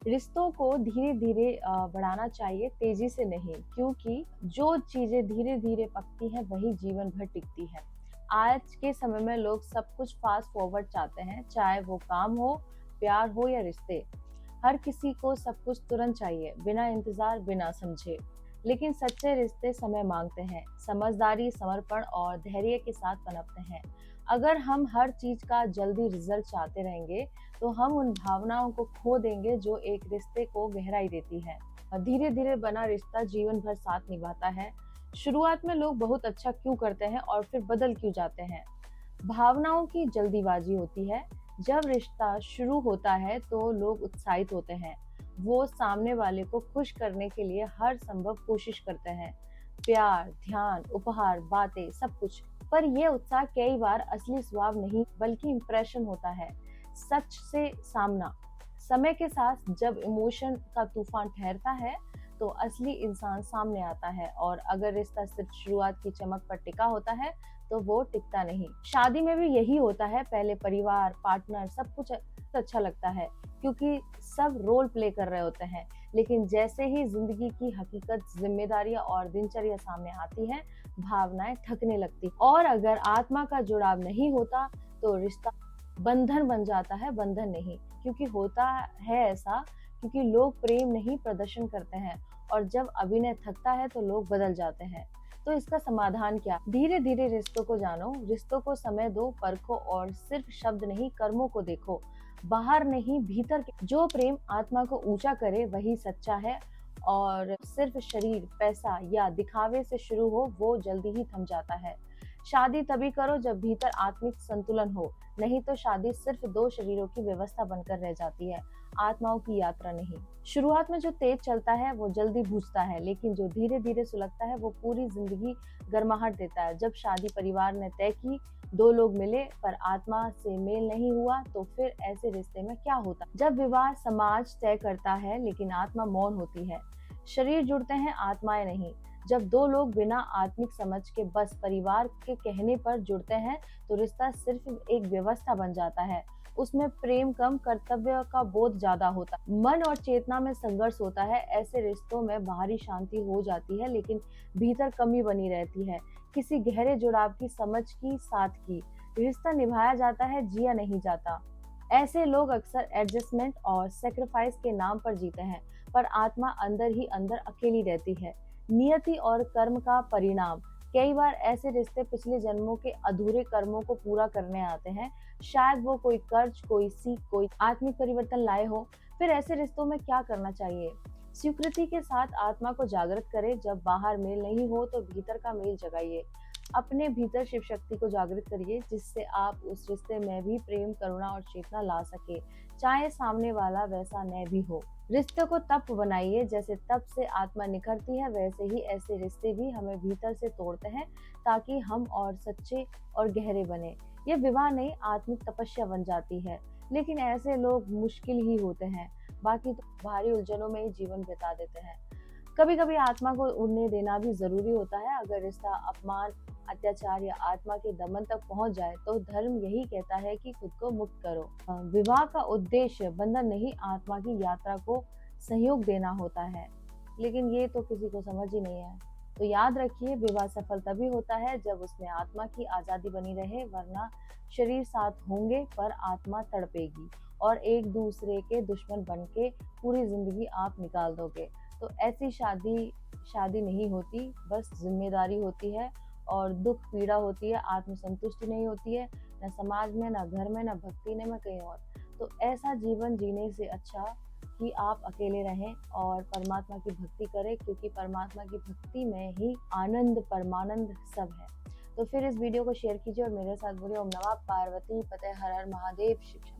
रिश्तों को धीरे धीरे बढ़ाना चाहिए, तेजी से नहीं, क्योंकि जो चीजें धीरे धीरे पकती हैं वही जीवन भर टिकती है। आज के समय में लोग सब कुछ फास्ट फॉरवर्ड चाहते हैं, चाहे वो काम हो, प्यार हो या रिश्ते। हर किसी को सब कुछ तुरंत चाहिए, बिना इंतजार, बिना समझे। लेकिन सच्चे रिश्ते समय मांगते हैं, समझदारी, समर्पण और धैर्य के साथ पनपते हैं। अगर हम हर चीज का जल्दी रिजल्ट चाहते रहेंगे, तो हम उन भावनाओं को खो देंगे जो एक रिश्ते को गहराई देती है। धीरे धीरे बना रिश्ता जीवन भर साथ निभाता है। शुरुआत में लोग बहुत अच्छा क्यों करते हैं और फिर बदल क्यों जाते हैं? भावनाओं की जल्दीबाजी होती है। जब रिश्ता शुरू होता है तो लोग उत्साहित होते हैं। वो सामने वाले को खुश करने के लिए हर संभव कोशिश करते हैं। प्यार, ध्यान, उपहार, बातें, सब कुछ। पर ये उत्साह कई बार असली स्वभाव नहीं बल्कि इम्प्रेशन होता है, सच से सामना। समय के साथ जब इमोशन का तूफान ठहरता है तो असली इंसान सामने आता है, और अगर रिश्ता सिर्फ शुरुआत की चमक पर टिका होता है तो वो टिकता नहीं। शादी में भी यही होता है। पहले परिवार, पार्टनर, सब कुछ अच्छा लगता है क्योंकि सब रोल प्ले कर रहे होते हैं। लेकिन जैसे ही जिंदगी की हकीकत, जिम्मेदारियां और दिनचर्या सामने आती है, भावनाएं थकने लगती। और अगर आत्मा का जुड़ाव नहीं होता तो रिश्ता बंधन बन जाता है, बंधन नहीं। क्योंकि होता है ऐसा, क्योंकि लोग प्रेम नहीं, प्रदर्शन करते हैं, और जब अभिनय थकता है तो लोग बदल जाते हैं। तो इसका समाधान क्या? धीरे धीरे रिश्तों को जानो, रिश्तों को समय दो, परखो, और सिर्फ शब्द नहीं, कर्मों को देखो। बाहर नहीं, भीतर के। जो प्रेम आत्मा को ऊंचा करे वही सच्चा है, और सिर्फ शरीर, पैसा या दिखावे से शुरू हो वो जल्दी ही थम जाता है। शादी तभी करो जब भीतर आत्मिक संतुलन हो, नहीं तो शादी सिर्फ दो शरीरों की व्यवस्था बनकर रह जाती है, आत्माओं की यात्रा नहीं। शुरुआत में जो तेज चलता है वो जल्दी बुझता है, लेकिन जो धीरे धीरे सुलगता है वो पूरी जिंदगी गर्माहट देता है। जब शादी परिवार ने तय की, दो लोग मिले पर आत्मा से मेल नहीं हुआ, तो फिर ऐसे रिश्ते में क्या होता? जब विवाह समाज तय करता है लेकिन आत्मा मौन होती है। शरीर जुड़ते हैं, आत्माएं नहीं। जब दो लोग बिना आत्मिक समझ के बस परिवार के कहने पर जुड़ते हैं तो रिश्ता सिर्फ एक व्यवस्था बन जाता है। उसमें प्रेम कम, कर्तव्य का बोध ज्यादा होता है, मन और चेतना में संघर्ष होता है। ऐसे रिश्तों में बाहरी शांति हो जाती है लेकिन भीतर कमी बनी रहती है, किसी गहरे जुड़ाव की, समझ की, साथ की। रिश्ता निभाया जाता है, जिया नहीं जाता। ऐसे लोग अक्सर एडजस्टमेंट और सेक्रीफाइस के नाम पर जीते हैं, पर आत्मा अंदर ही अंदर अकेली रहती है। नियति और कर्म का परिणाम। कई बार ऐसे रिश्ते पिछले जन्मों के अधूरे कर्मों को पूरा करने आते हैं। शायद वो कोई कर्ज, कोई सीख, कोई आत्मिक परिवर्तन लाए हो। फिर ऐसे रिश्तों में क्या करना चाहिए? स्वीकृति के साथ आत्मा को जागृत करें। जब बाहर मेल नहीं हो तो भीतर का मेल जगाइए। अपने भीतर शिव शक्ति को जागृत करिए, जिससे आप उस रिश्ते में भी प्रेम, करुणा और चेतना ला सके, चाहे सामने वाला वैसा न भी हो। रिश्ते को तप बनाइए, जैसे तप से आत्मा निखरती है वैसे ही ऐसे रिश्ते भी हमें भीतर से तोड़ते हैं, ताकि हम और सच्चे और गहरे बने। ये विवाह नहीं, आत्मिक तपस्या बन जाती है। लेकिन ऐसे लोग मुश्किल ही होते हैं, बाकी तो भारी उलझनों में ही जीवन बिता देते हैं। कभी कभी आत्मा को उड़ने देना भी जरूरी होता है। अगर रिश्ता अपमान, अत्याचार या आत्मा के दमन तक पहुंच जाए तो धर्म यही कहता है कि खुद को मुक्त करो। विवाह का उद्देश्य बंधन नहीं, आत्मा की यात्रा को सहयोग देना होता है। लेकिन ये तो किसी को समझ ही नहीं है। तो याद रखिए, विवाह सफल तभी होता है जब उसमें आत्मा की आजादी बनी रहे, वरना शरीर साथ होंगे पर आत्मा तड़पेगी और एक दूसरे के दुश्मन बन के पूरी जिंदगी आप निकाल दोगे। तो ऐसी शादी शादी नहीं होती, बस जिम्मेदारी होती है, और दुख पीड़ा होती है, आत्मसंतुष्टि नहीं होती है, न समाज में, न घर में, न भक्ति में, न कहीं और। तो ऐसा जीवन जीने से अच्छा कि आप अकेले रहें और परमात्मा की भक्ति करें, क्योंकि परमात्मा की भक्ति में ही आनंद, परमानंद सब है। तो फिर इस वीडियो को शेयर कीजिए और मेरे साथ बोलिए ओम नमः पार्वती पते हर हर महादेव शिव।